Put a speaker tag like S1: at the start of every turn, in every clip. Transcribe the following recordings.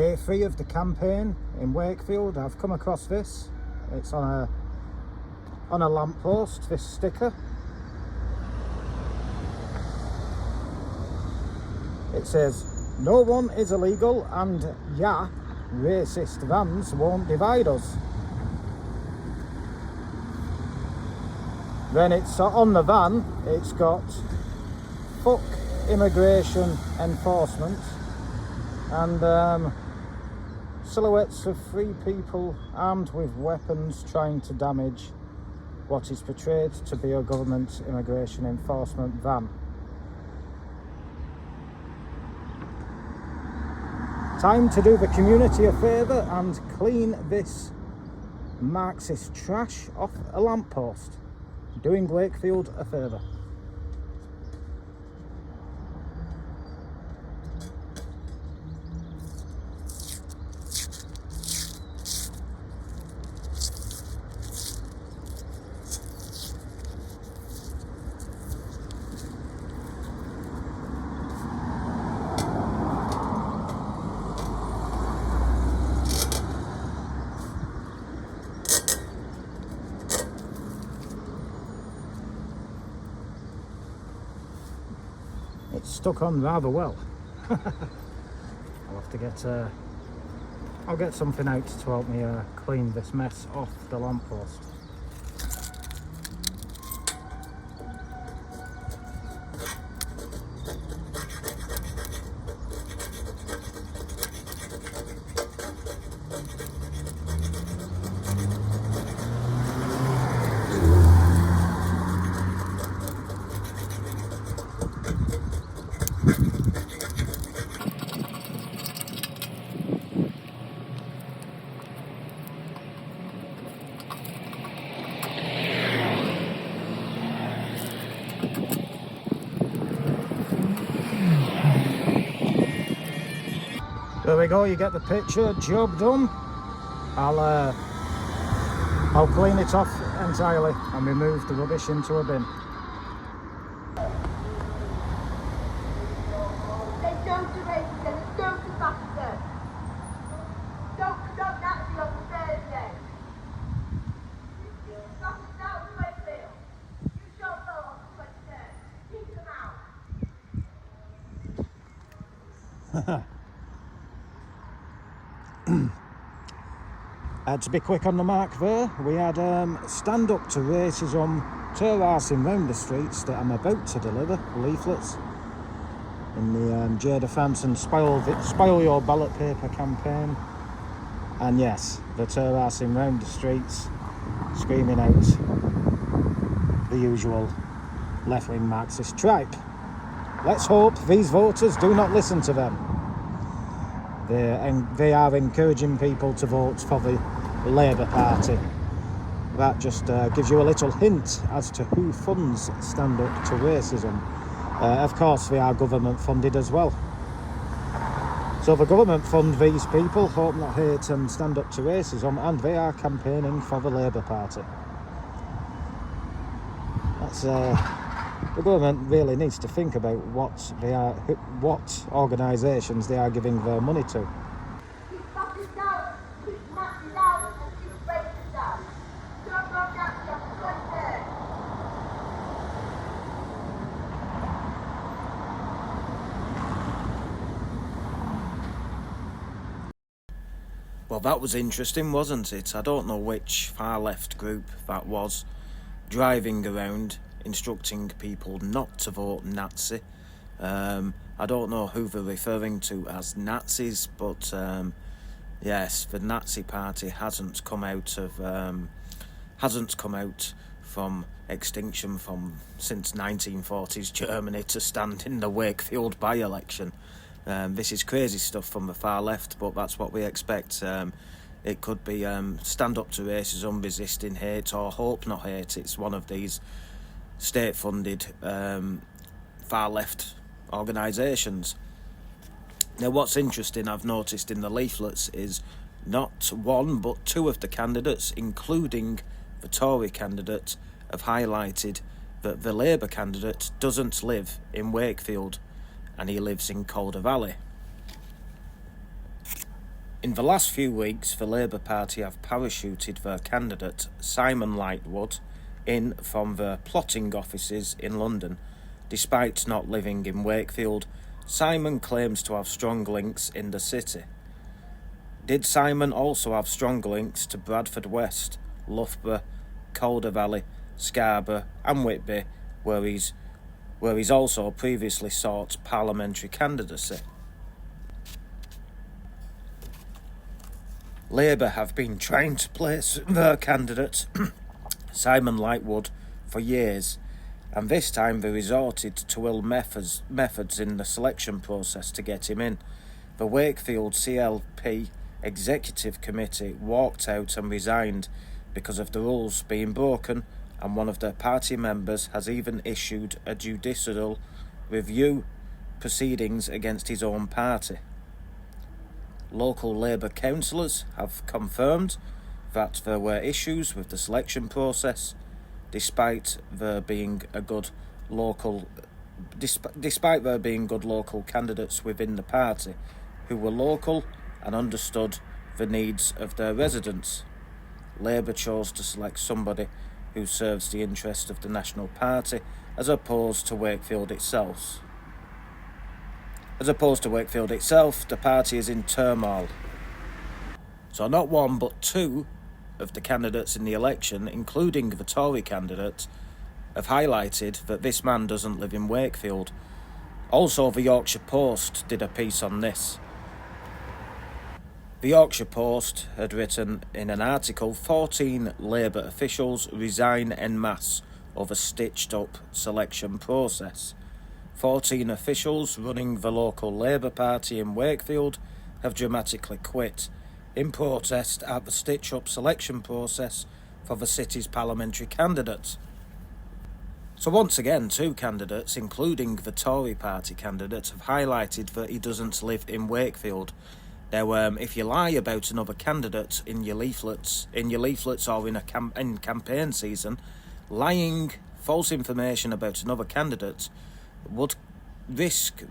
S1: day 3 of the campaign in Wakefield. I've come across this. It's on a lamppost, this sticker. It says, "No one is illegal and yeah, racist vans won't divide us." Then it's on the van, it's got "fuck immigration enforcement" and silhouettes of 3 people armed with weapons trying to damage what is portrayed to be a government immigration enforcement van. Time to do the community a favour and clean this Marxist trash off a lamppost. Doing Wakefield a favour. It's stuck on rather well. I'll have to get I'll get something out to help me clean this mess off the lamppost. There we go, you get the picture, job done. I'll clean it off entirely and remove the rubbish into a bin. To be quick on the mark there, we had stand up to racism tour housing round the streets that I'm about to deliver, leaflets, in the Jada Fanson spoil your ballot paper campaign. And yes, the tour housing round the streets, screaming out the usual left-wing Marxist tripe. Let's hope these voters do not listen to them. They are encouraging people to vote for the Labour Party. That just gives you a little hint as to who funds Stand Up to Racism. Of course, they are government funded as well. So the government fund these people, Hope Not Hate and Stand Up to Racism, and they are campaigning for the Labour Party. That's the government really needs to think about what organisations they are giving their money to. Well, that was interesting, wasn't it? I don't know which far-left group that was, driving around instructing people not to vote Nazi. I don't know who they're referring to as Nazis, but yes, the Nazi Party hasn't come out from extinction since 1940s Germany to stand in the Wakefield by-election. This is crazy stuff from the far left, but that's what we expect. It could be Stand Up to Racism, Resisting Hate, or Hope Not Hate. It's one of these state-funded far left organisations. Now, what's interesting, I've noticed in the leaflets, is not one but 2 of the candidates, including the Tory candidate, have highlighted that the Labour candidate doesn't live in Wakefield and he lives in Calder Valley. In the last few weeks, the Labour Party have parachuted their candidate, Simon Lightwood, in from their plotting offices in London. Despite not living in Wakefield, Simon claims to have strong links in the city. Did Simon also have strong links to Bradford West, Loughborough, Calder Valley, Scarborough and Whitby, where he's also previously sought parliamentary candidacy? Labour have been trying to place their candidate, Simon Lightwood, for years, and this time they resorted to ill methods in the selection process to get him in. The Wakefield CLP Executive Committee walked out and resigned because of the rules being broken, and one of their party members has even issued a judicial review proceedings against his own party. Local Labour councillors have confirmed that there were issues with the selection process, despite there being good local candidates within the party who were local and understood the needs of their residents. Labour chose to select somebody who serves the interest of the National Party as opposed to Wakefield itself. The party is in turmoil. So not one but two of the candidates in the election, including the Tory candidate, have highlighted that this man doesn't live in Wakefield. Also, the Yorkshire Post did a piece on this. The Yorkshire Post had written in an article, 14 Labour officials resign en masse over stitched-up selection process. 14 officials running the local Labour Party in Wakefield have dramatically quit in protest at the stitch-up selection process for the city's parliamentary candidates. So once again, two candidates, including the Tory party candidate, have highlighted that he doesn't live in Wakefield. Now, if you lie about another candidate in your leaflets or in campaign season, lying false information about another candidate would risk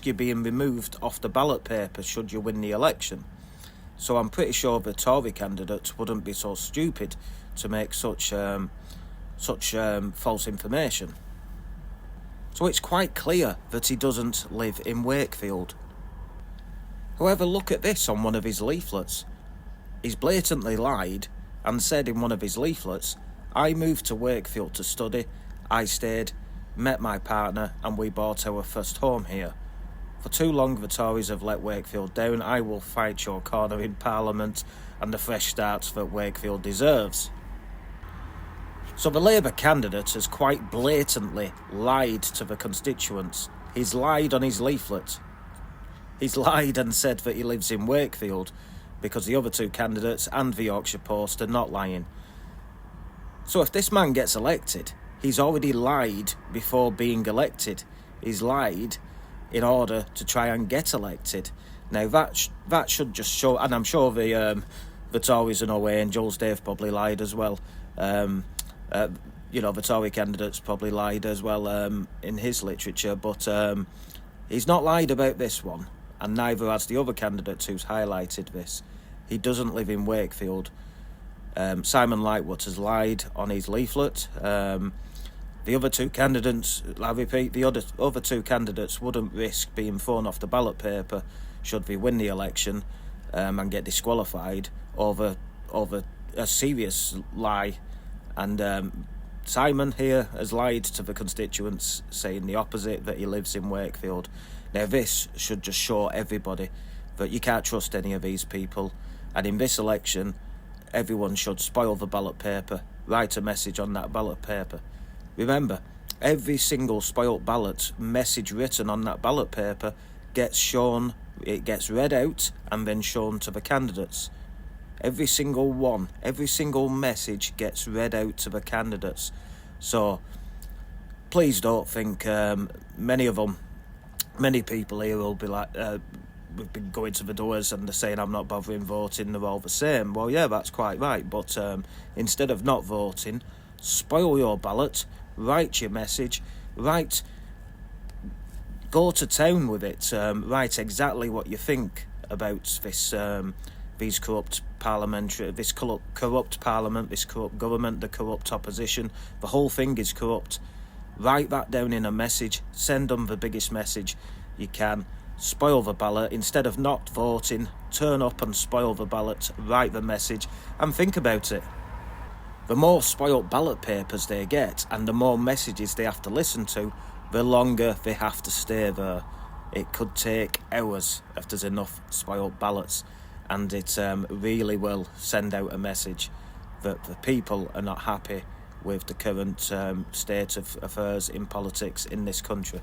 S1: you being removed off the ballot paper should you win the election. So I'm pretty sure the Tory candidate wouldn't be so stupid to make such false information. So it's quite clear that he doesn't live in Wakefield. However, look at this on one of his leaflets. He's blatantly lied and said in one of his leaflets, "I moved to Wakefield to study, I stayed, met my partner and we bought our first home here. For too long the Tories have let Wakefield down. I will fight your corner in Parliament and the fresh start that Wakefield deserves." So the Labour candidate has quite blatantly lied to the constituents. He's lied on his leaflet. He's lied and said that he lives in Wakefield because the other two candidates and the Yorkshire Post are not lying. So if this man gets elected, he's already lied before being elected. He's lied in order to try and get elected. Now that should just show, and I'm sure the Tories are no angels. They've probably lied as well. The Tory candidate's probably lied as well in his literature, but he's not lied about this one, and neither has the other candidate who's highlighted this. He doesn't live in Wakefield. Simon Lightwood has lied on his leaflet. The other two candidates, I repeat, the other two candidates wouldn't risk being thrown off the ballot paper should they win the election and get disqualified over a serious lie. And Simon here has lied to the constituents, saying the opposite, that he lives in Wakefield. Now this should just show everybody that you can't trust any of these people, and in this election everyone should spoil the ballot paper, write a message on that ballot paper. Remember, every single spoilt ballot message written on that ballot paper gets shown, it gets read out and then shown to the candidates. Every single one, every single message gets read out to the candidates. So please don't think many people here will be like, we've been going to the doors and they're saying I'm not bothering voting, they're all the same. Well, yeah, that's quite right, but instead of not voting, spoil your ballot, write your message, go to town with it, write exactly what you think about these corrupt parliament, this corrupt government, the corrupt opposition. The whole thing is corrupt. Write that down in a message. Send them the biggest message you can. Spoil the ballot. Instead of not voting, turn up and spoil the ballot. Write the message and think about it. The more spoilt ballot papers they get and the more messages they have to listen to, the longer they have to stay there. It could take hours if there's enough spoilt ballots, and it really will send out a message that the people are not happy with the current state of affairs in politics in this country.